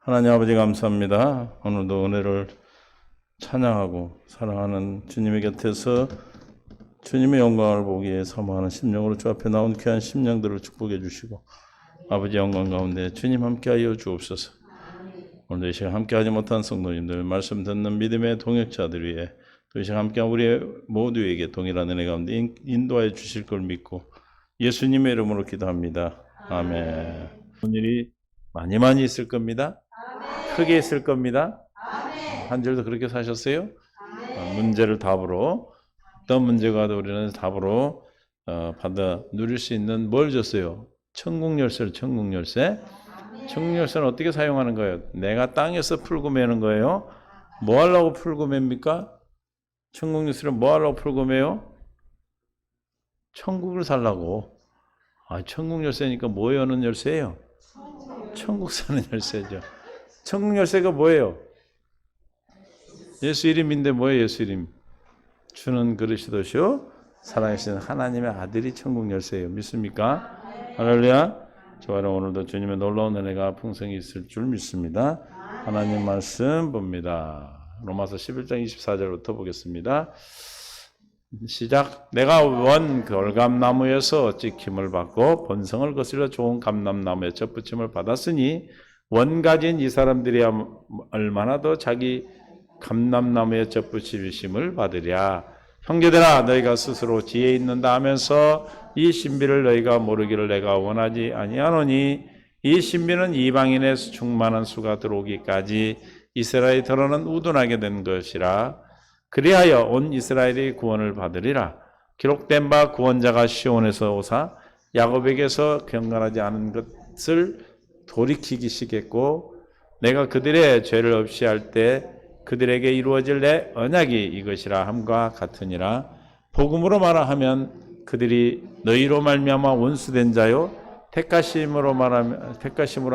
하나님 아버지 감사합니다. 오늘도 은혜를 찬양하고 사랑하는 주님의 곁에서 주님의 영광을 보기에 사모하는 심령으로 주 앞에 나온 귀한 심령들을 축복해 주시고 아버지 영광 가운데 주님 함께하여 주옵소서. 오늘도 이 시간 함께하지 못한 성도님들, 말씀 듣는 믿음의 동역자들 위해 또 이 시간 함께한 우리 모두에게 동일한 은혜 가운데 인도하여 주실 걸 믿고 예수님의 이름으로 기도합니다. 아멘. 좋은 일이 많이 있을 겁니다. 크게 있을 겁니다. 한 줄도 그렇게 사셨어요? 문제를 답으로, 어떤 문제가 와도 우리는 답으로 받아 누릴 수 있는 뭘 줬어요? 천국 열쇠를. 천국 열쇠는 어떻게 사용하는 거예요? 내가 땅에서 풀고 매는 거예요. 뭐 하려고 풀고 맵니까? 천국 열쇠를 뭐 하려고 풀고 매요? 천국을 살라고. 천국 열쇠니까 뭐 여는 열쇠예요? 천국 사는 열쇠죠. 천국 열쇠가 뭐예요? 예수 이름인데 뭐예요? 예수 이름. 주는 그리스도시요 살아계신 하나님의 아들이 천국 열쇠예요. 믿습니까? 할렐루야. 저와는 오늘도 주님의 놀라운 은혜가 풍성히 있을 줄 믿습니다. 하나님 말씀 봅니다. 로마서 11장 24절부터 보겠습니다. 시작. 내가 원 결감나무에서 찍힘을 받고 본성을 거슬러 좋은 감람나무에 접붙임을 받았으니 원 가진 이 사람들이 얼마나 더 자기 감람나무에 접붙이심을 받으랴. 형제들아, 너희가 스스로 지혜 있는다 하면서 이 신비를 너희가 모르기를 내가 원하지 아니하노니 이 신비는 이방인의 충만한 수가 들어오기까지 이스라엘이 더러는 우둔하게 된 것이라. 그리하여 온 이스라엘이 구원을 받으리라. 기록된 바 구원자가 시온에서 오사 야곱에게서 경건하지 않은 것을 돌이키시겠고 내가 그들의 죄를 없이 할 때 그들에게 이루어질 내 언약이 이것이라 함과 같으니라. 복음으로 말하면 그들이 너희로 말미암아 원수된 자요 택하심으로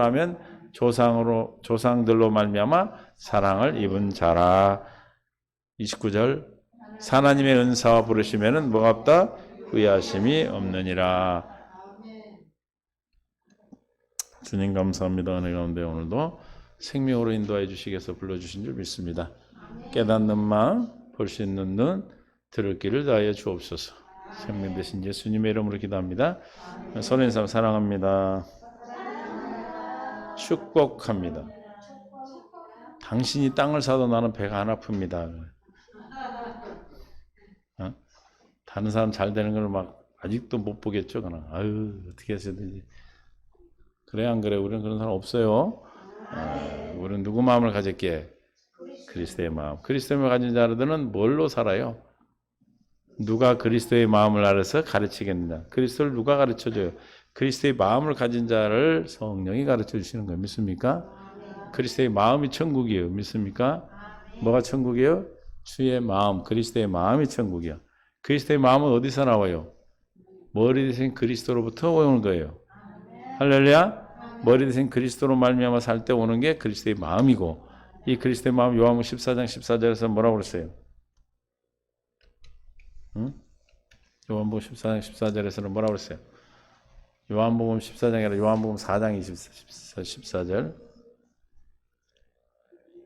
하면 조상들로 말미암아 사랑을 입은 자라. 29절. 하나님의 은사와 부르시면은 뭐가 없다? 의아심이 없느니라. 주님 감사합니다. 은혜 가운데 오늘도 생명으로 인도해 주시겠어 불러주신 줄 믿습니다. 깨닫는 마음, 볼 수 있는 눈, 들을 귀를 다하여 주옵소서. 생명 되신 예수님의 이름으로 기도합니다. 선한 삶 사랑합니다. 축복합니다. 당신이 땅을 사도 나는 배가 안 아픕니다. 다른 사람 잘 되는 걸 막 아직도 못 보겠죠. 그냥 어떻게 해야 되지? 그래 안 그래? 우리는 그런 사람 없어요. 우리는 누구 마음을 가졌기에? 그리스도의 마음. 그리스도의 마음을 가진 자들은 뭘로 살아요? 누가 그리스도의 마음을 알아서 가르치겠느냐? 그리스도를 누가 가르쳐줘요? 그리스도의 마음을 가진 자를 성령이 가르쳐 주시는 거예요. 믿습니까? 그리스도의 마음이 천국이에요. 믿습니까? 뭐가 천국이에요? 주의 마음, 그리스도의 마음이 천국이야. 그리스도의 마음은 어디서 나와요? 머리 대신 그리스도로부터 오는 거예요. 할렐루야. 머리 대신 그리스도로 말미암아 살 때 오는 게 그리스도의 마음이고, 이 그리스도의 마음 요한복음 14장 14절에서 뭐라고 그랬어요? 요한복음 14장 14절에서는 뭐라고 그랬어요? 요한복음 14장이 아니라 요한복음 4장 14절.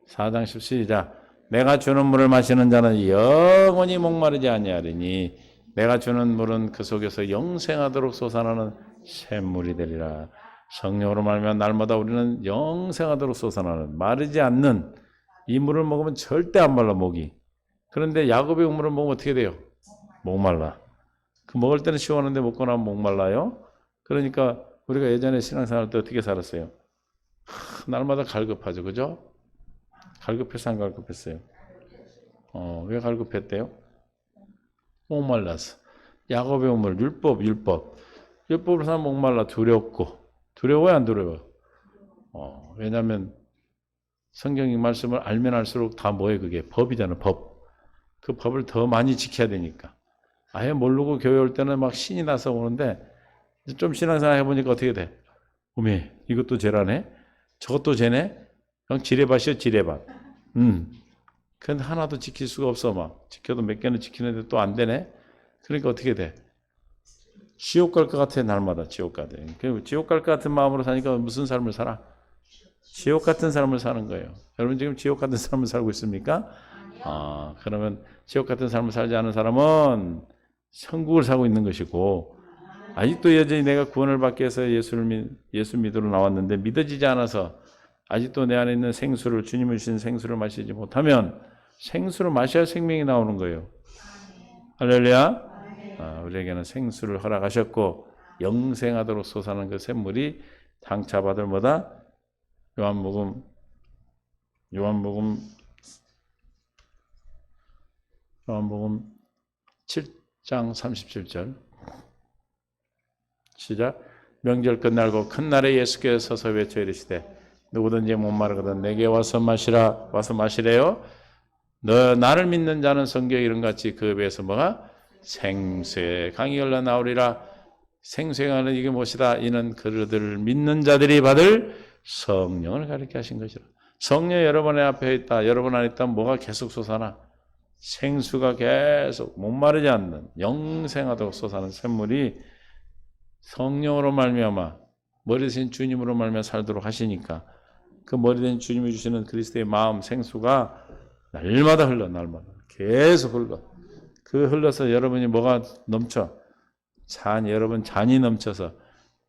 4장 14절. 내가 주는 물을 마시는 자는 영원히 목마르지 아니하리니 내가 주는 물은 그 속에서 영생하도록 솟아나는 샘물이 되리라. 성령으로 말미암아 날마다 우리는 영생하도록 솟아나는 마르지 않는 이 물을 먹으면 절대 안 말라 목이. 그런데 야곱의 우물을 먹으면 어떻게 돼요? 목말라. 그 먹을 때는 시원한데 먹고 나면 목말라요. 그러니까 우리가 예전에 신앙생활 때 어떻게 살았어요? 날마다 갈급하죠. 그죠? 갈급해서 안 갈급했어요? 왜 갈급했대요? 목말라서. 야곱의 우물, 율법으로 사람 목말라 두렵고. 두려워요, 안 두려워요? 왜냐하면 성경의 말씀을 알면 알수록 다 뭐예요? 그게 법이잖아요, 법. 그 법을 더 많이 지켜야 되니까. 아예 모르고 교회 올 때는 막 신이 나서 오는데 좀 신앙생활 해보니까 어떻게 돼? 어메, 이것도 죄라네? 저것도 죄네? 그냥 지뢰밭이요, 지뢰밭. 근데 하나도 지킬 수가 없어, 막. 지켜도 몇 개는 지키는데 또 안 되네? 그러니까 어떻게 돼? 지옥 갈 것 같아, 날마다 지옥 가대. 지옥 갈 것 같은 마음으로 사니까 무슨 삶을 살아? 지옥 같은 삶을 사는 거예요. 여러분 지금 지옥 같은 삶을 살고 있습니까? 그러면 지옥 같은 삶을 살지 않은 사람은 천국을 살고 있는 것이고, 아직도 여전히 내가 구원을 받기 위해서 예수 믿으러 나왔는데 믿어지지 않아서 아직도 내 안에 있는 생수를, 주님을 주신 생수를 마시지 못하면 생수를 마셔야 생명이 나오는 거예요. 할렐루야. 우리에게는 생수를 허락하셨고 영생하도록 솟아나는 그 샘물이 장차 받을 뭐다? 요한복음 7장 37절 시작. 명절 끝날고 큰 날에 예수께서 서서 외쳐 이르시되 누구든지 목마르거든 내게 와서 마시라. 와서 마시래요. 너 나를 믿는 자는 성경에 이름같이 그 배에서 뭐가? 생수의 강이 흘러나오리라. 생수의 강은 이게 무엇이다? 이는 그들을 믿는 자들이 받을 성령을 가리켜 하신 것이라. 성령 여러분의 앞에 있다. 여러분 안에 있다. 뭐가 계속 솟아나? 생수가 계속 목마르지 않는 영생하도록 솟아나는 샘물이 성령으로 말미암아 머리 대신 주님으로 말미암아 살도록 하시니까 그 머리 대신 주님이 주시는 그리스도의 마음 생수가 날마다 흘러. 날마다 계속 흘러. 그 흘러서 여러분이 뭐가 넘쳐? 여러분 잔이 넘쳐서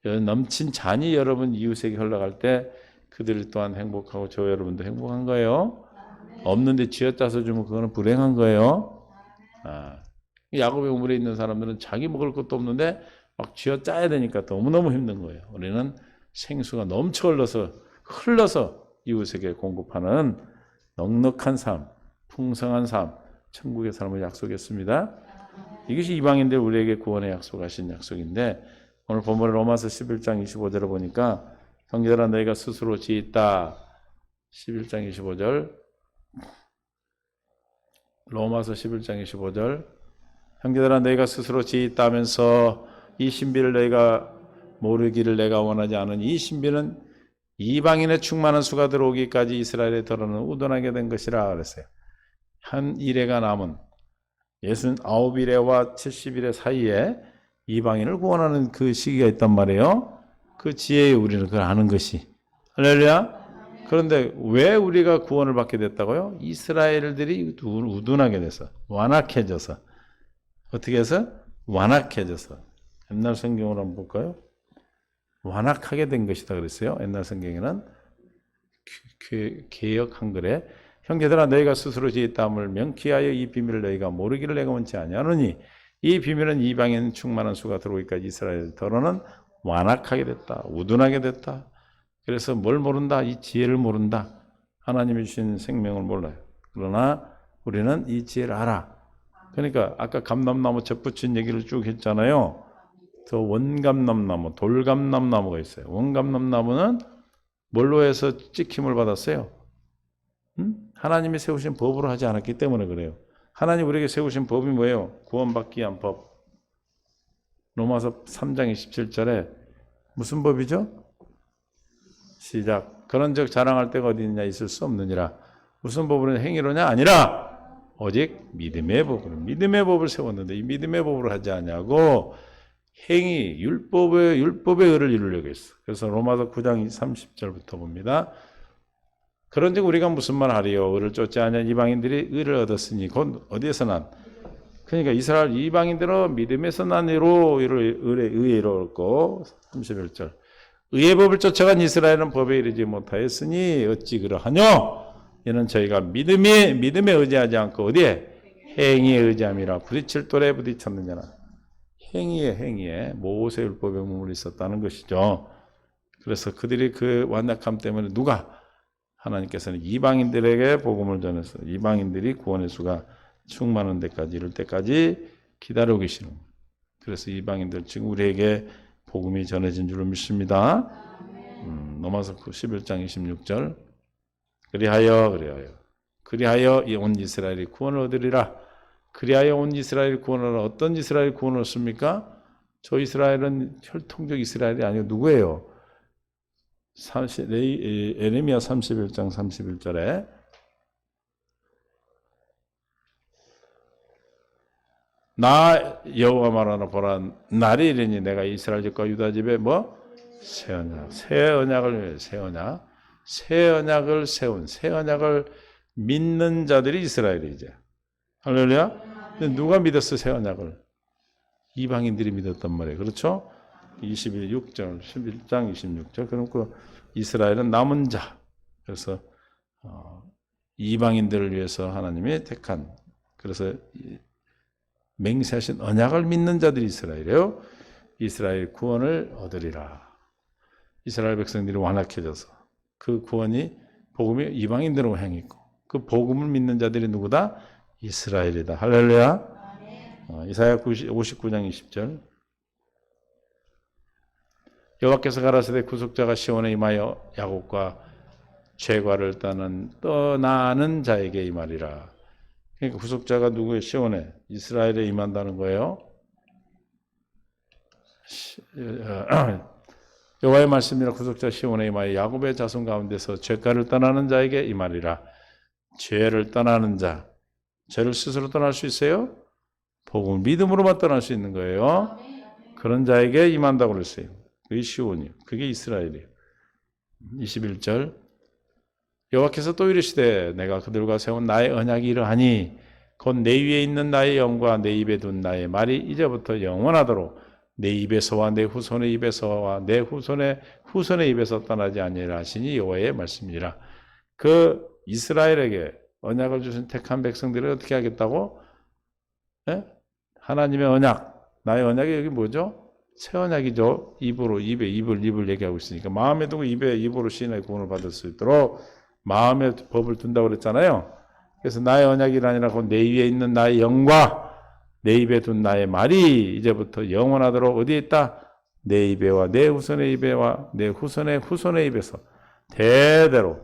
넘친 잔이 여러분 이웃에게 흘러갈 때 그들 또한 행복하고 저 여러분도 행복한 거예요. 없는데 쥐어짜서 주면 그거는 불행한 거예요. 야곱의 우물에 있는 사람들은 자기 먹을 것도 없는데 막 쥐어짜야 되니까 너무너무 힘든 거예요. 우리는 생수가 넘쳐 흘러서 이웃에게 공급하는 넉넉한 삶, 풍성한 삶, 천국의 삶을 약속했습니다. 이것이 이방인들 우리에게 구원의 약속하신 약속인데 오늘 본문 로마서 11장 25절을 보니까 형제들아 너희가 스스로 지었다. 11장 25절 로마서 11장 25절 형제들아 너희가 스스로 지었다 하면서 이 신비를 너희가 모르기를 내가 원하지 않은 이 신비는 이방인의 충만한 수가 들어오기까지 이스라엘에 더러는 우둔하게 된 것이라 그랬어요. 한 이래가 남은 69일에와 70일의 사이에 이방인을 구원하는 그 시기가 있단 말이에요. 그 지혜에 우리는 그걸 아는 것이. 할렐루야. 그런데 왜 우리가 구원을 받게 됐다고요? 이스라엘들이 우둔하게 돼서, 완악해져서. 어떻게 해서? 완악해져서. 옛날 성경으로 한번 볼까요? 완악하게 된 것이다 그랬어요. 옛날 성경에는 개역 한글에 형제들아 너희가 스스로 지었다함을 명키하여 이 비밀을 너희가 모르기를 내가 원치 아니하노니 이 비밀은 이방인 충만한 수가 들어오기까지 이스라엘 더러는 완악하게 됐다. 우둔하게 됐다. 그래서 뭘 모른다? 이 지혜를 모른다. 하나님이 주신 생명을 몰라요. 그러나 우리는 이 지혜를 알아. 그러니까 아까 감람나무 접붙인 얘기를 쭉 했잖아요. 더 원감람나무, 돌감람나무가 있어요. 원감람나무는 뭘로 해서 찍힘을 받았어요? 하나님이 세우신 법으로 하지 않았기 때문에 그래요. 하나님 우리에게 세우신 법이 뭐예요? 구원받기 위한 법. 로마서 3장 27절에 무슨 법이죠? 시작. 그런즉 자랑할 데가 어디 있느냐 있을 수 없느니라. 무슨 법으로 행위로냐? 아니라 오직 믿음의 법으로. 믿음의 법을 세웠는데 이 믿음의 법으로 하지 않냐고 행위, 율법의 의를 이루려고 했어. 그래서 로마서 9장 30절부터 봅니다. 그런즉 우리가 무슨 말 하리요? 의를 쫓지 않냐 이방인들이 의를 얻었으니 곧 어디에서 난? 그러니까 이스라엘 이방인들은 믿음에서 난 의로 얻고 31절 의의 법을 쫓아간 이스라엘은 법에 이르지 못하였으니 어찌 그러하뇨? 이는 저희가 믿음에 의지하지 않고 어디에? 행위에 의지함이라 부딪힐 돌에 부딪혔느냐라. 행위에 모세 율법에 머물러 있었다는 것이죠. 그래서 그들이 그 완악함 때문에 하나님께서는 이방인들에게 복음을 전해서 이방인들이 구원의 수가 충만한 데까지 이를 때까지 기다리고 계시는 거예요. 그래서 이방인들 지금 우리에게 복음이 전해진 줄을 믿습니다. 로마서 11장 26절 그리하여 온 이스라엘이 구원을 얻으리라. 그리하여 온 이스라엘이 구원을 얻으리라. 어떤 이스라엘이 구원을 얻습니까? 저 이스라엘은 혈통적 이스라엘이 아니고 누구예요? 에레미야 31장 31절에 나 여호와 말하노 보라 날이 이르니 내가 이스라엘 집과 유다 집에 새 언약을 새 언약 새 언약을 세운 새 언약을 믿는 자들이 이스라엘이 이제. 할렐루야. 근데 누가 믿었어 새 언약을? 이방인들이 믿었단 말이에요. 그렇죠? 26절, 11장 26절. 그럼 그 이스라엘은 남은 자. 그래서 이방인들을 위해서 하나님이 택한 그래서 맹세하신 언약을 믿는 자들이 이스라엘이에요. 이스라엘 구원을 얻으리라. 이스라엘 백성들이 완악해져서 그 구원이 복음이 이방인들로 향했고 그 복음을 믿는 자들이 누구다? 이스라엘이다. 할렐루야. 이사야 59장 20절. 여호와께서 가라사대 구속자가 시온에 임하여 야곱과 죄과를 떠나는 자에게 임하리라. 그러니까 구속자가 누구예요? 시온에 이스라엘에 임한다는 거예요. 여호와의 말씀이라 구속자 시온에 임하여 야곱의 자손 가운데서 죄가를 떠나는 자에게 임하리라. 죄를 떠나는 자, 죄를 스스로 떠날 수 있어요? 복음을 믿음으로만 떠날 수 있는 거예요. 그런 자에게 임한다고 그랬어요. 그게 시온이요. 그게 이스라엘이에요. 21절. 여호와께서 또 이르시되 내가 그들과 세운 나의 언약이 이러하니 곧 내 위에 있는 나의 영과 내 입에 둔 나의 말이 이제부터 영원하도록 내 입에서와 내 후손의 입에서와 내 후손의 입에서 떠나지 아니하리라 하시니 여호와의 말씀이라. 그 이스라엘에게 언약을 주신 택한 백성들을 어떻게 하겠다고? 예? 하나님의 언약, 나의 언약이 여기 뭐죠? 새 언약이죠. 입을 얘기하고 있으니까 마음에 두고 입으로 시인의 구원을 받을 수 있도록 마음에 법을 둔다고 그랬잖아요. 그래서 나의 언약이 아니라 내 위에 있는 나의 영과 내 입에 둔 나의 말이 이제부터 영원하도록 어디에 있다? 내 입에와 내 후손의 입에와 내 후손의 입에서 대대로.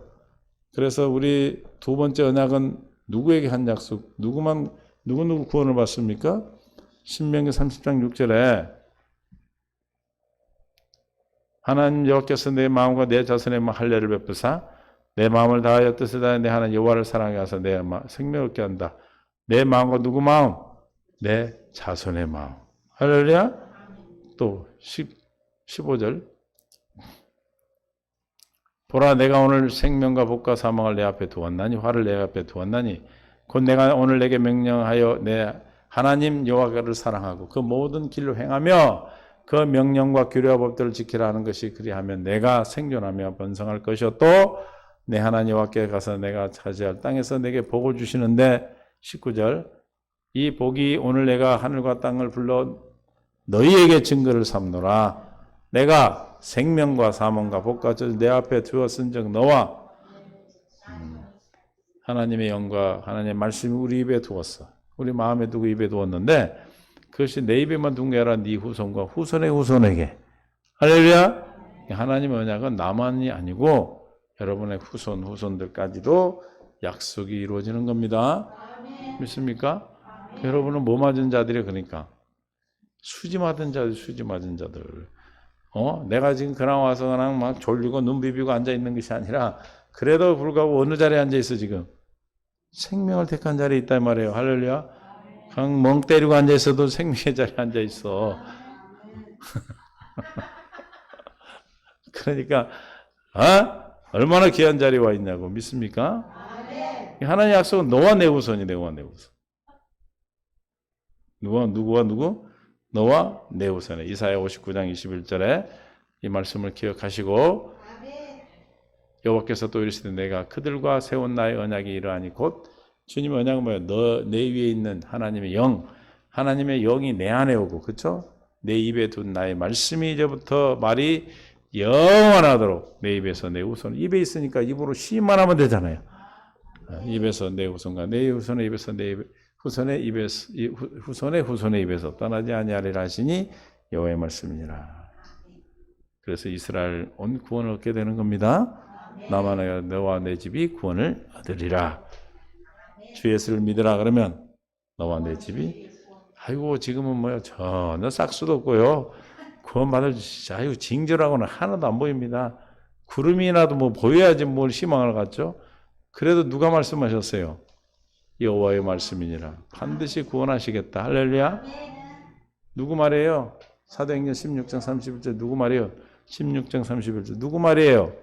그래서 우리 두 번째 언약은 누구에게 한 약속? 누구 구원을 받습니까? 신명기 30장 6절에 하나님 여호와께서 내 마음과 내 자손의 할례를 베푸사 내 마음을 다하여 뜻을 다하여 내 하나님 여호와를 사랑하게 하사 내 생명을 얻게 한다. 내 마음과 누구 마음? 내 자손의 마음. 할렐루야. 또 15절. 보라 내가 오늘 생명과 복과 사망을 내 앞에 두었나니 화를 내 앞에 두었나니 곧 내가 오늘 내게 명령하여 내 하나님 여호와를 사랑하고 그 모든 길로 행하며 그 명령과 규례와 법들을 지키라 하는 것이 그리하면 내가 생존하며 번성할 것이요 또 내 하나님 여호와께 가서 내가 차지할 땅에서 내게 복을 주시는데 19절. 이 복이 오늘 내가 하늘과 땅을 불러 너희에게 증거를 삼노라. 내가 생명과 사망과 복과 내 앞에 두었은즉 너와 하나님의 영과 하나님의 말씀이 우리 입에 두었어. 우리 마음에 두고 입에 두었는데 그것이 내 입에만 둔 게 아니라 네 후손과 후손의 후손에게. 할렐루야. 하나님의 언약은 나만이 아니고 여러분의 후손들까지도 약속이 이루어지는 겁니다. 믿습니까? 여러분은 뭐 맞은 자들이 그러니까 수지 맞은 자들. 내가 지금 그냥 와서 그냥 막 졸리고 눈 비비고 앉아 있는 것이 아니라 그래도 불구하고 어느 자리에 앉아 있어 지금? 생명을 택한 자리에 있단 말이에요. 할렐루야. 그냥 멍 때리고 앉아 있어도 생명의 자리에 앉아 있어. 그러니까 얼마나 귀한 자리에 와 있냐고 믿습니까? 하나님의 약속은 너와 내 후손이 너와 내 후손. 누구와 누구? 너와 내 후손에. 이사야 59장 21절에 이 말씀을 기억하시고 여호와께서 또 이르시되 내가 그들과 세운 나의 언약이 이러하니 곧 주님의 언약은 뭐예요? 내 위에 있는 하나님의 영이 내 안에 오고 그렇죠? 내 입에 둔 나의 말씀이 이제부터 말이 영원하도록 내 입에서 내 후손 입에 있으니까 입으로 시만 하면 되잖아요. 입에서 내 후손과 내 후손의 입에서 내 후손의 입에서 떠나지 아니하리라 하시니 여호와의 말씀이니라. 그래서 이스라엘 온 구원을 얻게 되는 겁니다. 나만 아니라 너와 내 집이 구원을 얻으리라. 주 예수를 믿으라 그러면 너와 내 집이 지금은 뭐요 전혀 싹수도 없고요. 구원받을 징조라고는 하나도 안 보입니다. 구름이라도 뭐 보여야지 뭘 희망을 갖죠. 그래도 누가 말씀하셨어요? 여호와의 말씀이니라. 반드시 구원하시겠다. 할렐루야. 누구 말이에요? 사도행전 16장 31절 누구 말이에요? 16장 31절 누구 말이에요?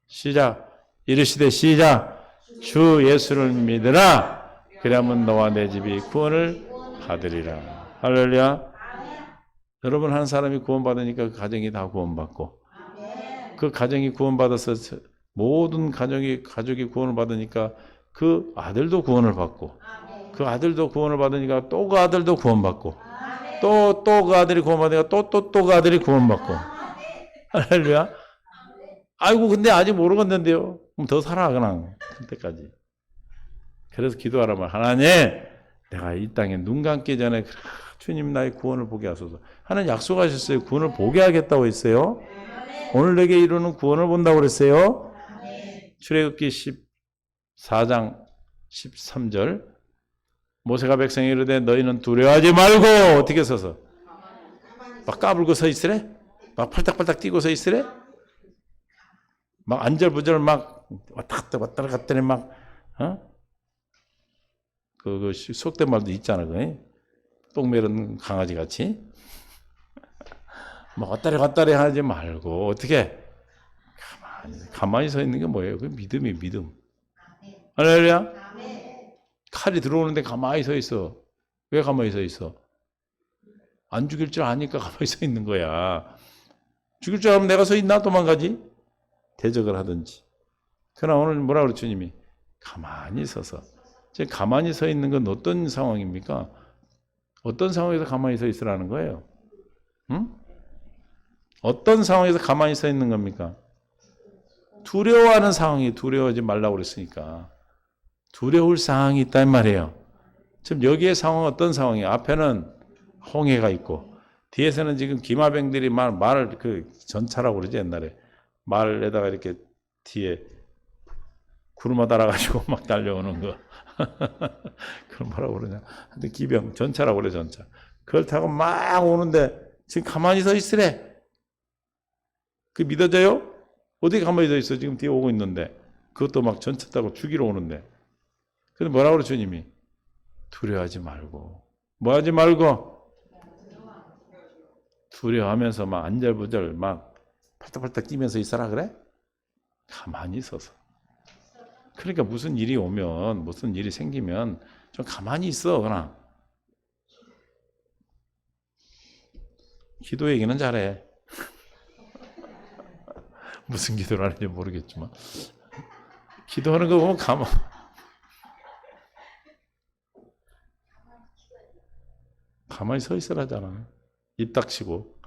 시작. 이르시되 시작. 주 예수를 믿으라. 그러면 너와 내 집이 구원을 받으리라. 할렐루야. 여러분 한 사람이 구원받으니까 그 가정이 다 구원받고 그 가정이 구원받아서 모든 가족이 구원을 받으니까 그 아들도 구원을 받고 그 아들도 구원을 받으니까 또 그 아들도 구원받고 또 그 아들이 구원받으니까 또 그 아들이 구원받고 할렐루야. 아이고 근데 아직 모르겠는데요. 그럼 더 살아 그냥 그때까지. 그래서 기도하라면 하나님 내가 이 땅에 눈 감기 전에 주님 나의 구원을 보게 하소서. 하나님 약속하셨어요. 구원을 보게 하겠다고 했어요. 오늘 내게 이루는 구원을 본다고 그랬어요. 출애굽기 14장 13절 모세가 백성에 이르되 너희는 두려워하지 말고 어떻게 서서 막 까불고 서 있으래? 막 팔딱팔딱 뛰고 서 있으래? 막 안절부절 막 왔다 갔더니 막 그 속된 말도 있잖아. 똥 매는 강아지 같이 막 왔다리 하지 말고 어떻게 가만히 서 있는 게 뭐예요? 그 믿음이 믿음. 할렐루야. 칼이 들어오는데 가만히 서 있어. 왜 가만히 서 있어? 안 죽일 줄 아니까 가만히 서 있는 거야. 죽일 줄 알면 내가 서 있나? 도망가지? 대적을 하든지. 그러나 오늘 뭐라 그래 주님이? 가만히 서서. 지금 가만히 서 있는 건 어떤 상황입니까? 어떤 상황에서 가만히 서 있으라는 거예요? 응? 어떤 상황에서 가만히 서 있는 겁니까? 두려워하는 상황이 두려워하지 말라고 그랬으니까. 두려울 상황이 있단 말이에요. 지금 여기의 상황은 어떤 상황이에요? 앞에는 홍해가 있고 뒤에서는 지금 기마병들이 말을 그 전차라고 그러지 옛날에 말에다가 이렇게 뒤에 구름아 달아가지고 막 달려오는 거. 그걸 뭐라고 그러냐. 하여튼 기병, 전차라고 그래, 전차. 그걸 타고 막 오는데 지금 가만히 서 있으래. 그 믿어져요? 어디 가만히 서 있어? 지금 뒤에 오고 있는데. 그것도 막 전차 타고 죽이러 오는데. 근데 뭐라고 그래, 주님이? 두려워하지 말고. 뭐 하지 말고? 두려워하면서 막 안절부절 막 팔딱팔딱 뛰면서 있어라 그래? 가만히 서서. 그러니까 무슨 일이 오면 무슨 일이 생기면 좀 가만히 있어 그냥. 기도 얘기는 잘해. 무슨 기도를 하는지 모르겠지만 기도하는 거 보면 가만히 서 있으라잖아. 입 닥치고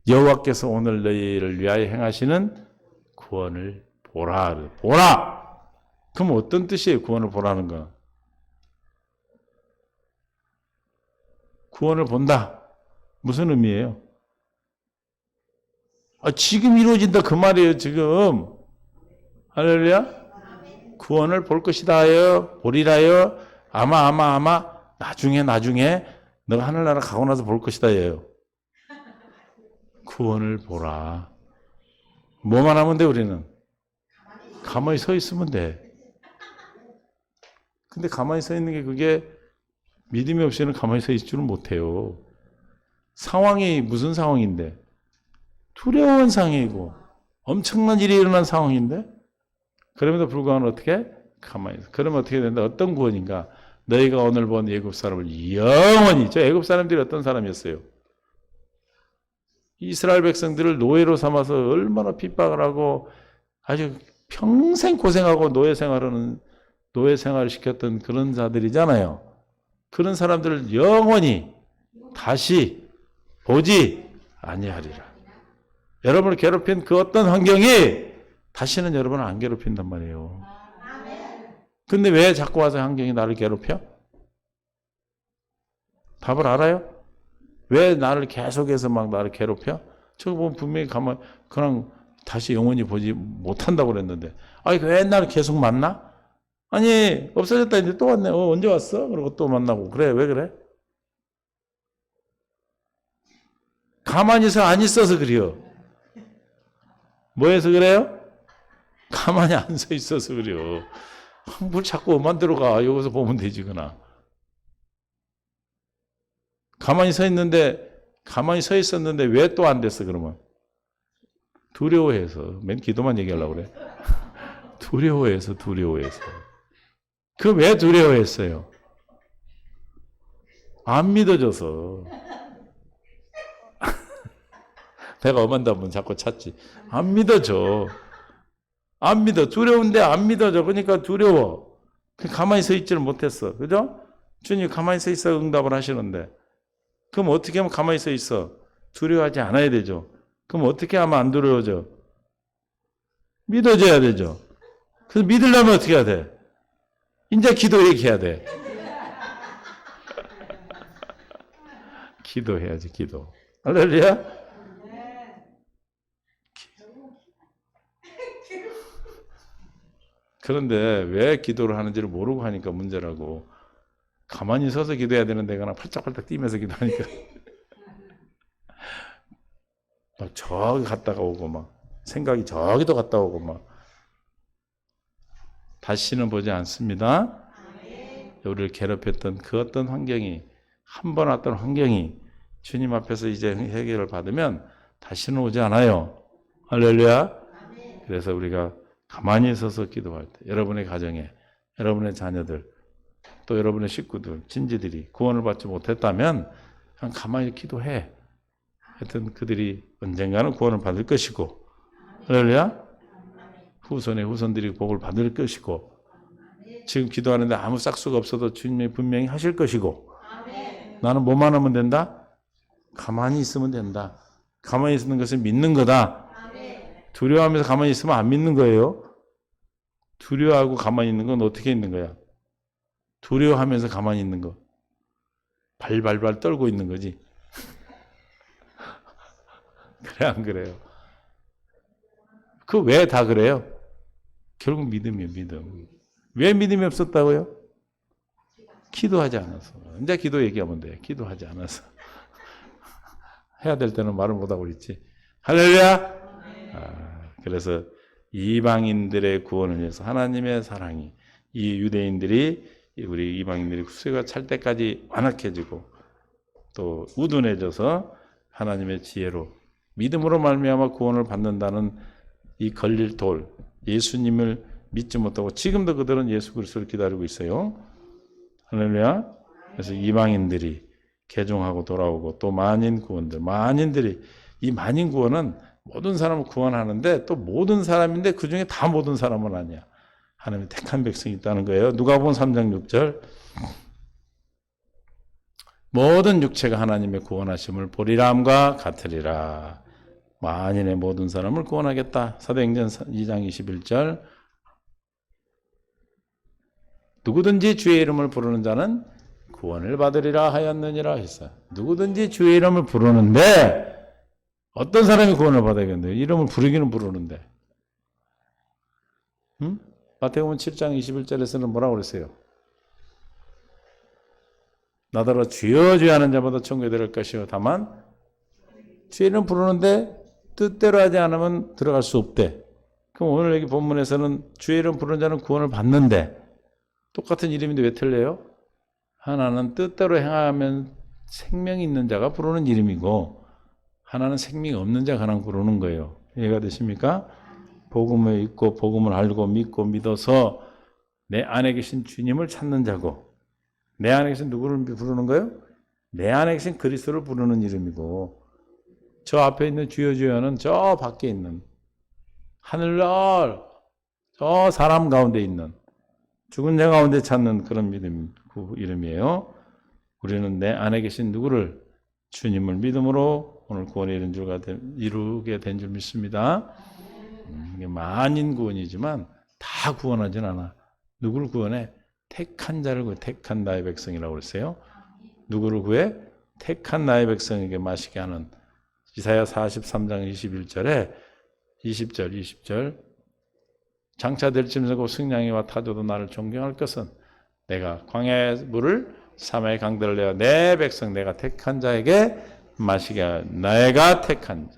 여호와께서 오늘 너희를 위하여 행하시는 구원을 보라. 보라. 그럼 어떤 뜻이에요? 구원을 보라는 거. 구원을 본다. 무슨 의미예요? 지금 이루어진다 그 말이에요. 지금. 할렐루야. 구원을 볼 것이다 하여 보리라여 아마 나중에 너가 하늘나라 가고 나서 볼 것이다 예요. 구원을 보라. 뭐만 하면 돼 우리는? 가만히 서 있으면 돼. 근데 가만히 서 있는 게 그게 믿음이 없이는 가만히 서 있을 줄은 못해요. 상황이 무슨 상황인데? 두려운 상황이고 엄청난 일이 일어난 상황인데 그럼에도 불구하고 어떻게? 가만히 있어. 그러면 어떻게 된다? 어떤 구원인가? 너희가 오늘 본 애굽 사람을 영원히. 저 애굽 사람들이 어떤 사람이었어요? 이스라엘 백성들을 노예로 삼아서 얼마나 핍박을 하고 아주 평생 고생하고 노예 생활을 시켰던 그런 자들이잖아요. 그런 사람들을 영원히 다시 보지 아니하리라. 여러분을 괴롭힌 그 어떤 환경이 다시는 여러분을 안 괴롭힌단 말이에요. 근데 왜 자꾸 와서 환경이 나를 괴롭혀? 답을 알아요? 왜 나를 계속해서 막 나를 괴롭혀? 저거 보면 분명히 그냥 다시 영원히 보지 못한다고 그랬는데 왜 나를 계속 만나? 아니 없어졌다 이제 또 왔네. 언제 왔어? 그리고 또 만나고 그래. 왜 그래? 가만히 안 있어서 그래요. 뭐해서 그래요? 가만히 안 서 있어서 그래요. 뭘 자꾸 엄한 데로 가. 여기서 보면 되지 그나. 가만히 서 있었는데 왜 또 안 됐어 그러면? 두려워해서. 맨 기도만 얘기하려고 그래. 두려워해서. 그 왜 두려워했어요? 안 믿어져서. 배가 엄한다면 자꾸 찾지. 안 믿어져. 안 믿어. 두려운데 안 믿어져. 그러니까 두려워. 가만히 서 있지를 못했어. 그죠? 주님 가만히 서 있어 응답을 하시는데. 그럼 어떻게 하면 가만히 서 있어? 두려워하지 않아야 되죠. 그럼 어떻게 하면 안 두려워져? 믿어줘야 되죠. 그래서 믿으려면 어떻게 해야 돼? 이제 기도 얘기해야 돼. 기도해야지, 기도. 할렐루야? 그런데 왜 기도를 하는지를 모르고 하니까 문제라고. 가만히 서서 기도해야 되는데 그냥 팔짝팔짝 뛰면서 기도하니까 막 저기 갔다가 오고 막 생각이 저기도 갔다 오고 막 다시는 보지 않습니다. 우리를 괴롭혔던 그 어떤 환경이 한 번 왔던 환경이 주님 앞에서 이제 해결을 받으면 다시는 오지 않아요. 할렐루야. 그래서 우리가 가만히 서서 기도할 때 여러분의 가정에 여러분의 자녀들 또 여러분의 식구들 친지들이 구원을 받지 못했다면 그냥 가만히 기도해. 하여튼 그들이 언젠가는 구원을 받을 것이고 할렐루야. 후손의 후손들이 복을 받을 것이고 지금 기도하는데 아무 싹수가 없어도 주님이 분명히 하실 것이고 나는 뭐만 하면 된다? 가만히 있으면 된다. 가만히 있는 것은 믿는 거다. 두려워하면서 가만히 있으면 안 믿는 거예요. 두려워하고 가만히 있는 건 어떻게 있는 거야? 두려워하면서 가만히 있는 거. 발발발 떨고 있는 거지. 그래 안 그래요? 그 왜 다 그래요? 결국 믿음이에요. 믿음. 왜 믿음이 없었다고요? 기도하지 않아서. 이제 기도 얘기하면 돼. 기도하지 않아서. 해야 될 때는 말을 못하고 있지. 할렐루야! 그래서 이방인들의 구원을 위해서 하나님의 사랑이 이 유대인들이 우리 이방인들이 수요가 찰 때까지 완악해지고 또 우둔해져서 하나님의 지혜로 믿음으로 말미암아 구원을 받는다는 이 걸릴 돌 예수님을 믿지 못하고 지금도 그들은 예수 그리스도를 기다리고 있어요. 할렐루야. 그래서 이방인들이 개종하고 돌아오고 또 만인 구원들 만인들이 이 만인 구원은 모든 사람을 구원하는데 또 모든 사람인데 그중에 다 모든 사람은 아니야. 하나님의 택한 백성이 있다는 거예요. 누가복음 3장 6절 모든 육체가 하나님의 구원하심을 보리라 함과 같으리라. 만인의 모든 사람을 구원하겠다. 사도행전 2장 21절 누구든지 주의 이름을 부르는 자는 구원을 받으리라 하였느니라 했어요. 누구든지 주의 이름을 부르는데 어떤 사람이 구원을 받아야겠는데요? 이름을 부르기는 부르는데. 마태복음 7장 21절에서는 뭐라고 그랬어요? 나더러 주여 주여 하는 자마다 천국에 들어갈 것이요 다만 주의 이름 부르는데 뜻대로 하지 않으면 들어갈 수 없대. 그럼 오늘 여기 본문에서는 주의 이름 부르는 자는 구원을 받는데 똑같은 이름인데 왜 틀려요? 하나는 뜻대로 행하면 생명이 있는 자가 부르는 이름이고 하나는 생명이 없는 자가 하나 부르는 거예요. 이해가 되십니까? 복음을 읽고 복음을 알고 믿고 믿어서 내 안에 계신 주님을 찾는 자고 내 안에 계신 누구를 부르는 거예요? 내 안에 계신 그리스도를 부르는 이름이고 저 앞에 있는 주여 주여는 저 밖에 있는 하늘날 저 사람 가운데 있는 죽은 자 가운데 찾는 그런 믿음 그 이름이에요. 우리는 내 안에 계신 누구를 주님을 믿음으로 오늘 구원에 이루게 된 줄 믿습니다. 이게 만인 구원이지만 다 구원하진 않아. 누구를 구원해? 택한 자를 구해. 택한 나의 백성이라고 그랬어요. 누구를 구해? 택한 나의 백성에게 마시게 하는 이사야 43장 21절에 20절 장차 될 쯤서고 승냥이와 타조도 나를 존경할 것은 내가 광야의 물을 사마의 강들을 내어 내 백성 내가 택한 자에게 마시게 하여 내가 택한 자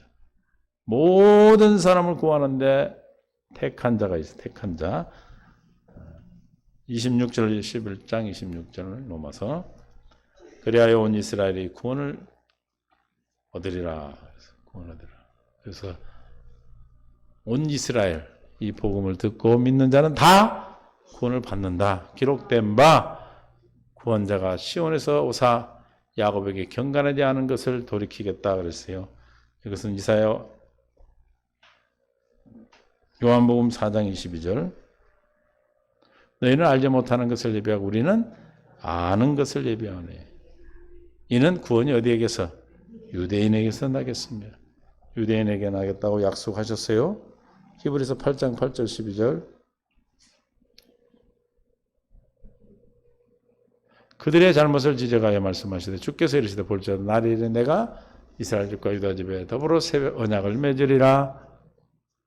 모든 사람을 구하는데 택한 자가 있어. 택한 자 26절 11장 26절을 넘어서 그리하여 온 이스라엘이 구원을 얻으리라. 구원 얻으리라. 그래서 온 이스라엘 이 복음을 듣고 믿는 자는 다 구원을 받는다. 기록된 바 구원자가 시온에서 오사 야곱에게 경건하지 않은 것을 돌이키겠다 그랬어요. 이것은 이사야 요한복음 4장 22절. 너희는 알지 못하는 것을 예비하고 우리는 아는 것을 예비하오니 이는 구원이 어디에게서? 유대인에게서 나겠습니다. 유대인에게 나겠다고 약속하셨어요. 히브리서 8장 8절 12절. 그들의 잘못을 지적하여 말씀하시되 주께서 이르시되 볼지어다 날이 이르 내가 이스라엘 집과 유다 집에 더불어 새 언약을 맺으리라.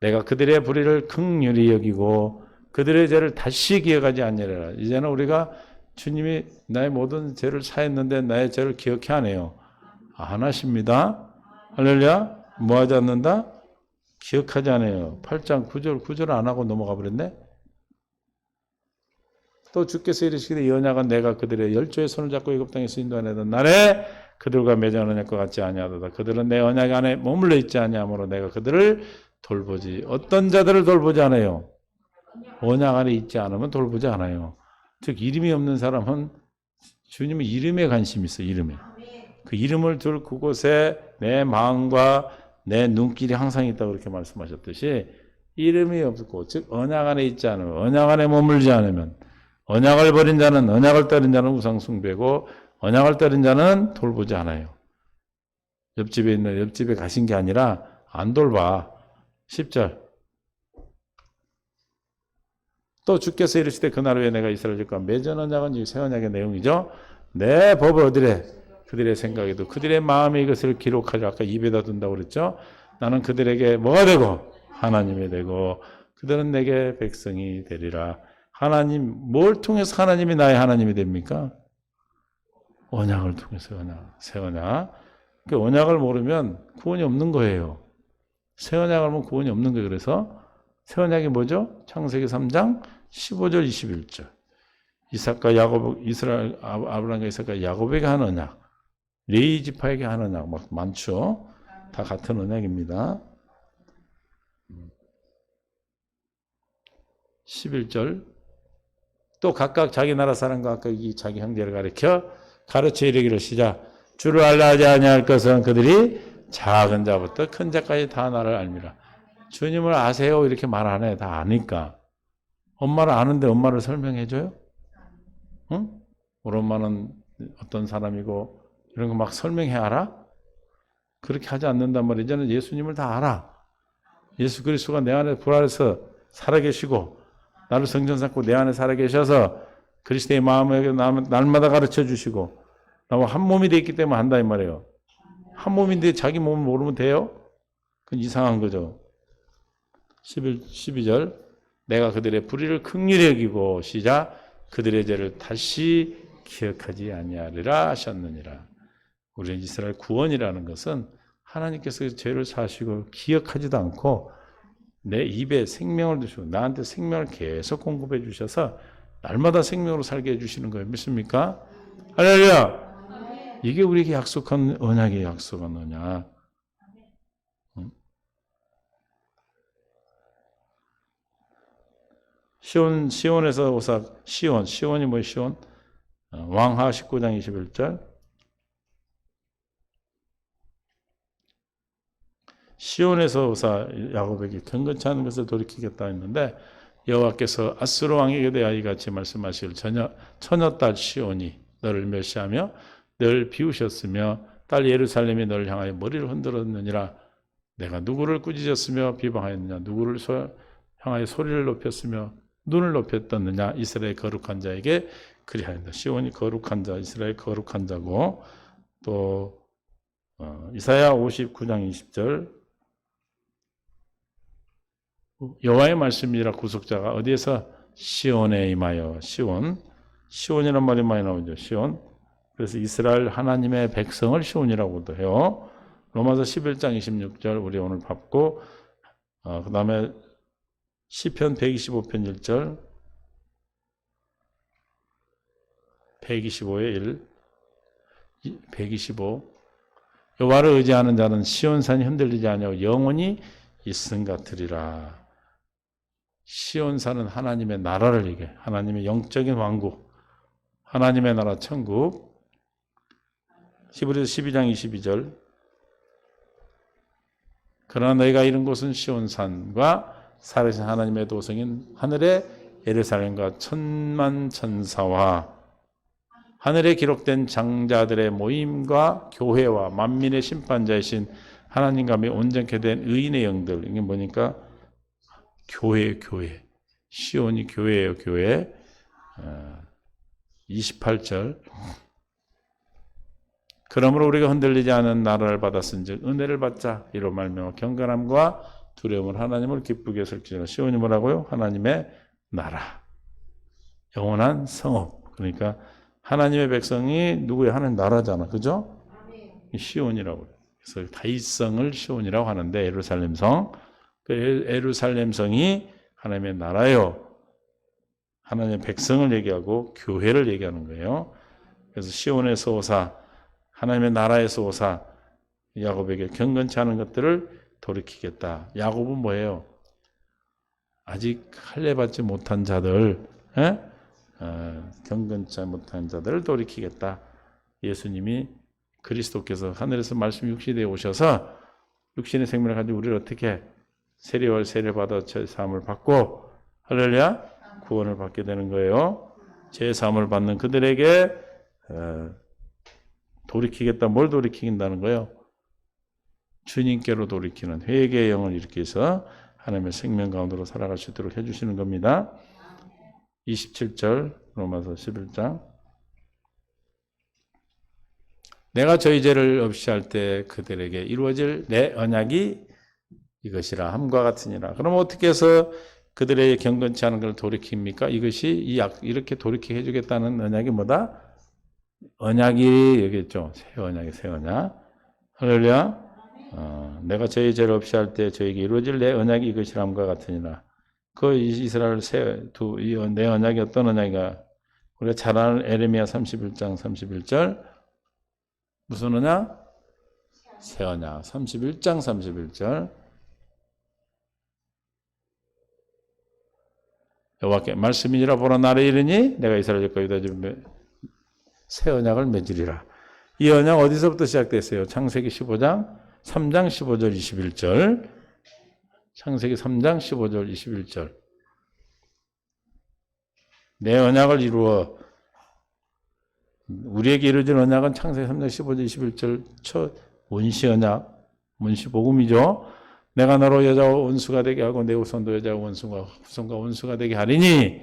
내가 그들의 불의를 긍휼히 여기고 그들의 죄를 다시 기억하지 아니하리라. 이제는 우리가 주님이 나의 모든 죄를 사했는데 나의 죄를 기억해 안 해요. 안 하십니다. 할렐루야. 뭐 하지 않는다? 기억하지 않아요. 8장 9절 안 하고 넘어가 버렸네. 또 주께서 이르시기를 이 언약은 내가 그들의 열조의 손을 잡고 애굽 땅에서 인도하내던 날에 그들과 맺은 언약과 같지 아니하도다. 그들은 내 언약 안에 머물러 있지 아니하므로 내가 그들을 돌보지. 어떤 자들을 돌보지 않아요? 언약 안에 있지 않으면 돌보지 않아요. 즉 이름이 없는 사람은 주님의 이름에 관심이 있어요. 이름에. 그 이름을 둘 그곳에 내 마음과 내 눈길이 항상 있다고 그렇게 말씀하셨듯이 이름이 없고 즉 언약 안에 있지 않으면 언약 안에 머물지 않으면 언약을 버린 자는 언약을 따른 자는 우상 숭배고 언약을 따른 자는 돌보지 않아요. 옆집에 있는 옆집에 가신 게 아니라 안 돌봐. 10절. 또 주께서 이르시되 그날 후에 내가 이스라엘 집과 맺은 언약은 이 새 언약의 내용이죠. 내 법을 어디래? 그들의 생각에도 그들의 마음에 이것을 기록하려 아까 입에다 둔다고 그랬죠. 나는 그들에게 뭐가 되고 하나님이 되고 그들은 내게 백성이 되리라. 하나님 뭘 통해서 하나님이 나의 하나님이 됩니까? 언약을 통해서 언약, 새 언약. 그 언약을 모르면 구원이 없는 거예요. 새 언약을 알면 구원이 없는 거예요. 그래서 새 언약이 뭐죠? 창세기 3장 15절 21절. 이삭과 야곱, 이스라엘 아브라함과 이삭과 야곱에게 한 언약, 레위 지파에게 한 언약 막 많죠. 다 같은 언약입니다. 11절. 또 각각 자기 나라 사람과 각각 자기 형제를 가르쳐 이르기를 시작. 주를 알라 하지 아니할 것은 그들이 작은 자부터 큰 자까지 다 나를 알미라. 주님을 아세요? 이렇게 말 안 해. 다 아니까. 엄마를 아는데 엄마를 설명해줘요? 응? 우리 엄마는 어떤 사람이고 이런 거 막 설명해 알아? 그렇게 하지 않는단 말이에요. 이제는 예수님을 다 알아. 예수 그리스도가 내 안에 부활해서 살아계시고 나를 성전 삼고 내 안에 살아계셔서 그리스도의 마음에 날마다 가르쳐 주시고 나와 한 몸이 되어 있기 때문에 한다 이 말이에요. 한 몸인데 자기 몸을 모르면 돼요? 그건 이상한 거죠. 12절 내가 그들의 불의를 긍휼히 여기고 시작 그들의 죄를 다시 기억하지 아니하리라 하셨느니라. 우리 이스라엘 구원이라는 것은 하나님께서 죄를 사시고 기억하지도 않고 내 입에 생명을 두시고 나한테 생명을 계속 공급해 주셔서 날마다 생명으로 살게 해주시는 거예요. 믿습니까? 할렐루야! 이게 우리에게 약속한 언약이에요. 약속한 언약. 시온에서 오사 시온이 뭐예요? 시온? 왕하 19장 21절. 시온에서 오사 야곱에게 경건치 않은 것을 돌이키겠다 했는데 여호와께서 아수르 왕에게 대하여 이같이 말씀하시길 처녀딸 시온이 너를 멸시하며 너를 비우셨으며 딸 예루살렘이 너를 향하여 머리를 흔들었느니라. 내가 누구를 꾸짖었으며 비방하였느냐? 누구를 향하여 소리를 높였으며 눈을 높였느냐? 이스라엘 거룩한 자에게 그리하였다. 시온이 거룩한 자, 이스라엘 거룩한 자고 또 이사야 59장 20절 여호와의 말씀이라 구속자가 어디에서 시온에 임하여 시온이라는 말이 많이 나오죠. 시온. 그래서 이스라엘 하나님의 백성을 시온이라고도 해요. 로마서 11장 26절 우리 오늘 봤고 그 다음에 시편 125편 1절 125의 1 125 여호와를 의지하는 자는 시온산이 흔들리지 아니하고 영원히 있음 같으리라. 시온산은 하나님의 나라를 얘기해. 하나님의 영적인 왕국, 하나님의 나라 천국. 히브리서 12장 22절. 그러나 너희가 이른 곳은 시온산과 살아계신 하나님의 도성인 하늘의 예루살렘과 천만 천사와 하늘에 기록된 장자들의 모임과 교회와 만민의 심판자이신 하나님과 및 온전케 된 의인의 영들. 이게 뭐니까 교회. 시온이 교회예요, 교회. 28절. 그러므로 우리가 흔들리지 않은 나라를 받았은즉 은혜를 받자. 이로 말미암아 경건함과 두려움을 하나님을 기쁘게 설지라. 시온이 뭐라고요? 하나님의 나라. 영원한 성읍. 그러니까 하나님의 백성이 누구야? 하나님 나라잖아. 그죠? 시온이라고. 그래서 다윗성을 시온이라고 하는데 예루살렘성. 그 예루살렘성이 하나님의 나라요. 하나님의 백성을 얘기하고 교회를 얘기하는 거예요. 그래서 시온에서 오사, 하나님의 나라에서 오사, 야곱에게 경건치 않은 것들을 돌이키겠다. 야곱은 뭐예요? 아직 할례 받지 못한 자들, 경건치 못한 자들을 돌이키겠다. 예수님이 그리스도께서 하늘에서 말씀 육신에 오셔서 육신의 생명을 가지고 우리를 어떻게 세례와 세례받아 죄사함을 받고 할렐루야 구원을 받게 되는 거예요. 죄사함을 받는 그들에게 돌이키겠다. 뭘 돌이킨다는 거예요? 주님께로 돌이키는 회개의 영을 일으켜서 하나님의 생명 가운데로 살아갈 수 있도록 해주시는 겁니다. 27절 로마서 11장. 내가 저희 죄를 없이 할 때 그들에게 이루어질 내 언약이 이것이라 함과 같으니라. 그럼 어떻게 해서 그들의 경건치 않은 걸 돌이킵니까? 이것이 이렇게 돌이키게 해주겠다는 언약이 뭐다? 언약이 여기있죠. 새 언약이 새 언약. 할렐루야. 내가 저희 죄를 없이 할 때 저에게 이루어질 내 언약이 이것이라 함과 같으니라. 그 이스라엘 내 언약이 어떤 언약이가? 우리가 잘 아는 에레미야 31장 31절. 무슨 언약? 새 언약. 31장 31절. 여호와께 말씀이니라. 보라 나를 이르니 내가 이스라엘 과 유다 집에 새 언약을 맺으리라. 이 언약 어디서부터 시작됐어요? 창세기 15장 3장 15절 21절. 창세기 3장 15절 21절. 내 언약을 이루어 우리에게 이루어진 언약은 창세기 3장 15절 21절 첫 원시 언약, 원시 복음이죠. 내가 너로 여자와 원수가 되게 하고 내 후손도 여자와 후손과 원수가 되게 하리니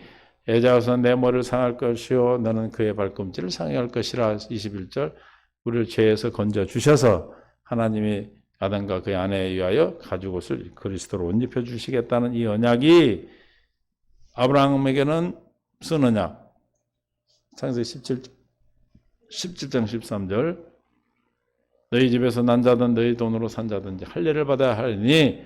여자와 후손 내 머리를 상할 것이요 너는 그의 발꿈치를 상할 것이라. 21절. 우리를 죄에서 건져 주셔서 하나님이 아담과 그의 아내에 의하여 가죽 옷을 그리스도로 옷 입혀 주시겠다는 이 언약이 아브라함에게는 무슨 언약? 창세기 17장 13절. 너희 집에서 난 자든 너희 돈으로 산 자든지 할례를 받아야 하리니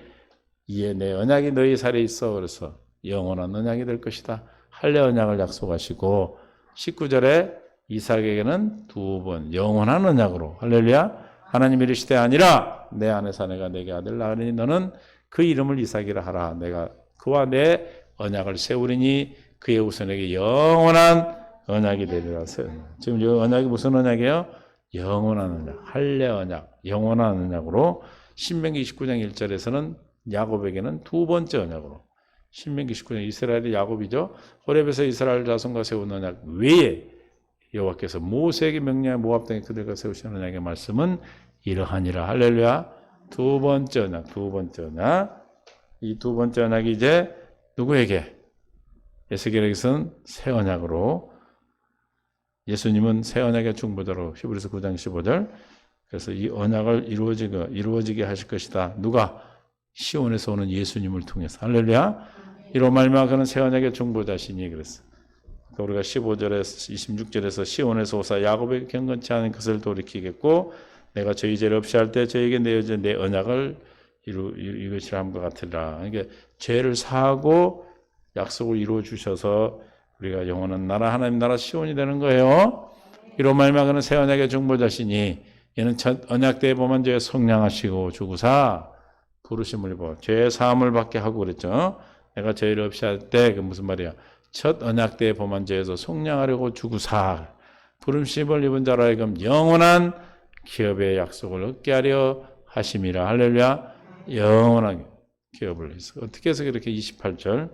이에 내 언약이 너희 살에 있어. 그래서 영원한 언약이 될 것이다. 할례 언약을 약속하시고 19절에 이삭에게는 2번 영원한 언약으로 할렐루야. 하나님이 이르시되 아니라 내 안에 사내가 내게 아들 낳으니 너는 그 이름을 이삭이라 하라. 내가 그와 내 언약을 세우리니 그의 후손에게 영원한 언약이 되리라. 지금 이 언약이 무슨 언약이에요? 영원한 언약, 할례 언약, 영원한 언약으로. 신명기 29장 1절에서는 야곱에게는 2번째 언약으로. 신명기 19장 이스라엘의 야곱이죠. 호렙에서 이스라엘 자손과 세운 언약 외에 여호와께서 모세에게 명령해 모압 땅에 그들과 세우신 언약의 말씀은 이러하니라. 할렐루야. 2번째 언약, 2번째 언약. 이 2번째 언약이 이제 누구에게? 에스겔에게서는 새 언약으로. 예수님은 새 언약의 중보자로. 히브리서 9장 15절. 그래서 이 언약을 이루어지게 하실 것이다. 누가? 시온에서 오는 예수님을 통해서. 할렐루야. 이로 말미암아 그는 새 언약의 중보자시니 그랬어. 우리가 15절에서 26절에서 시온에서 오사 야곱의 경건치 않은 것을 돌이키겠고 내가 저희 죄를 없이 할 때 저에게 내어진 내 언약을 이것이라 함과 같으리라. 그러니까 죄를 사하고 약속을 이루어 주셔서 우리가 영원한 나라 하나님 나라 시온이 되는 거예요. 이로 말미암아 그는 새 언약의 중보자시니 이는 첫 언약 때에 범한 죄에 속량하시고 주구사 부르심을 입어 죄 사함을 받게 하고 그랬죠. 내가 죄를 없이 할 때 그 무슨 말이야? 첫 언약 때에 범한 죄에서 속량하려고 주구사 부르심을 입은 자로 하여금 영원한 기업의 약속을 얻게 하려 하심이라. 할렐루야. 영원한 기업을 해서 어떻게 해서 그렇게 28절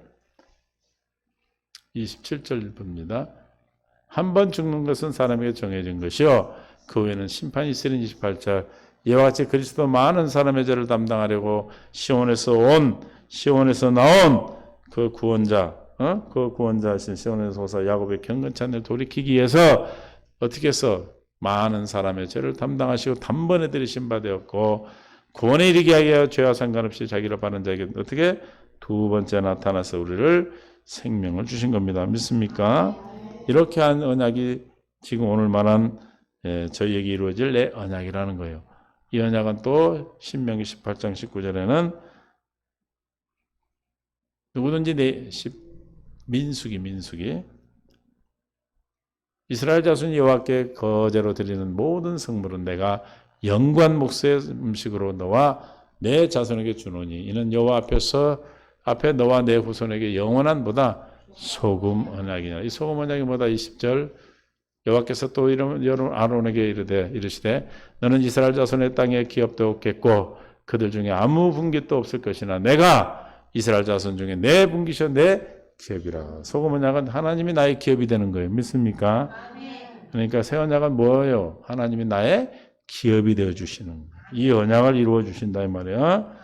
27절 봅니다. 한 번 죽는 것은 사람에게 정해진 것이요 그 후에는 심판이 있으린 28절 이와 같이 그리스도 많은 사람의 죄를 담당하려고 시온에서 나온 그 구원자 그 구원자이신 시온에서 오사 야곱의 경건찬을 돌이키기 위해서 어떻게 해서 많은 사람의 죄를 담당하시고 단번에 들이신 바 되었고 구원에 이르게 하여 죄와 상관없이 자기를 바른 자에게 어떻게 두 번째 나타나서 우리를 생명을 주신 겁니다. 믿습니까? 이렇게 한 언약이 지금 오늘 말한 저희에게 이루어질 내 언약이라는 거예요. 이 언약은 또 신명기 18장 19절에는 누구든지 민수기 이스라엘 자손이 여호와께 거제로 드리는 모든 성물은 내가 영관 목수의 음식으로 너와 내 자손에게 주노니 이는 여호와 앞에 너와 내 후손에게 영원한 보다 소금 언약이냐. 이 소금 언약이 뭐다? 20절 여호와께서 또 여러분 아론에게 이르시되 너는 이스라엘 자손의 땅에 기업도 없겠고 그들 중에 아무 분깃도 없을 것이나 내가 이스라엘 자손 중에 내 분깃이요 내 기업이라. 소금 언약은 하나님이 나의 기업이 되는 거예요. 믿습니까? 그러니까 새 언약은 뭐예요? 하나님이 나의 기업이 되어 주시는 거예요. 이 언약을 이루어 주신다 이 말이야.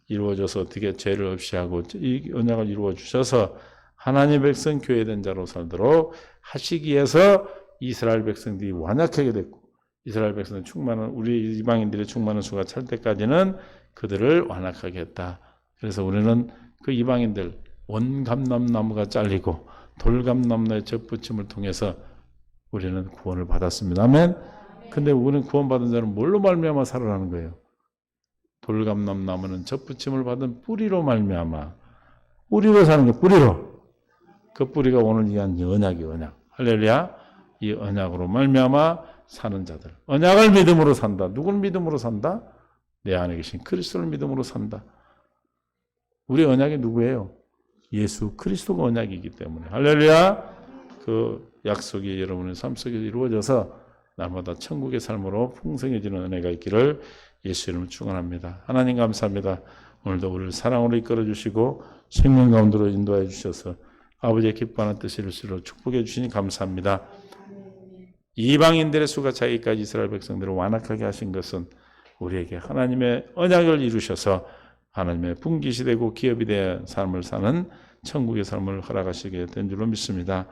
이루어져서 어떻게 죄를 없이 하고 이 언약을 이루어 주셔서 하나님 백성 교회된 자로 살도록 하시기 위해서 이스라엘 백성들이 완악하게 됐고 이스라엘 백성은 충만한 우리 이방인들의 충만한 수가 찰 때까지는 그들을 완악하게 했다. 그래서 우리는 그 이방인들 원감람나무가 잘리고 돌감람나무의 접붙임을 통해서 우리는 구원을 받았습니다. 아멘. 근데 우리는 구원받은 자는 뭘로 말미암아 살아나는 거예요? 돌감람나무는 접붙임을 받은 뿌리로 말미암아 뿌리로 사는 거예요. 뿌리로. 그 뿌리가 오늘 이한 언약이 언약. 할렐루야. 이 언약으로 말미암아 사는 자들. 언약을 믿음으로 산다. 누굴 믿음으로 산다? 내 안에 계신 그리스도를 믿음으로 산다. 우리 언약이 누구예요? 예수 그리스도가 언약이기 때문에. 할렐루야. 그 약속이 여러분의 삶 속에 이루어져서 날마다 천국의 삶으로 풍성해지는 은혜가 있기를 예수 이름으로 축원합니다. 하나님 감사합니다. 오늘도 우리를 사랑으로 이끌어 주시고 생명 가운데로 인도해 주셔서 아버지의 기뻐하는 뜻을 이루시도록 축복해 주시니 감사합니다. 이방인들의 수가 차기까지 이스라엘 백성들을 완악하게 하신 것은 우리에게 하나님의 언약을 이루셔서 하나님의 분깃이 되고 기업이 되어 삶을 사는 천국의 삶을 허락하시게 된 줄로 믿습니다.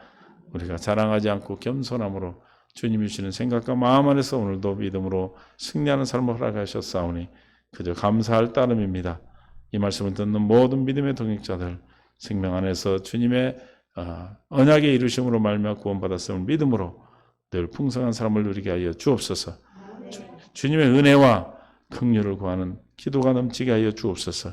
우리가 자랑하지 않고 겸손함으로 주님이 주시는 생각과 마음 안에서 오늘도 믿음으로 승리하는 삶을 허락하셨사오니 그저 감사할 따름입니다. 이 말씀을 듣는 모든 믿음의 동역자들 생명 안에서 주님의 언약의 이루심으로 말미암아 구원받았음을 믿음으로 늘 풍성한 삶을 누리게 하여 주옵소서. 주님의 은혜와 긍휼을 구하는 기도가 넘치게 하여 주옵소서.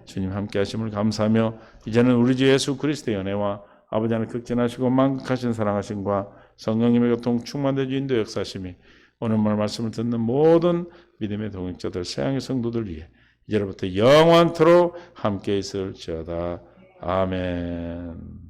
주님 함께 하심을 감사하며 이제는 우리 주 예수 그리스도의 은혜와 아버지 하나님 극진하시고 만극하신 사랑하심과 성령님의 교통 충만된 인도 역사심이 오늘 말씀을 듣는 모든 믿음의 동역자들 세상의 성도들 위해 이제로부터 영원토록 함께 있을지어다. 아멘.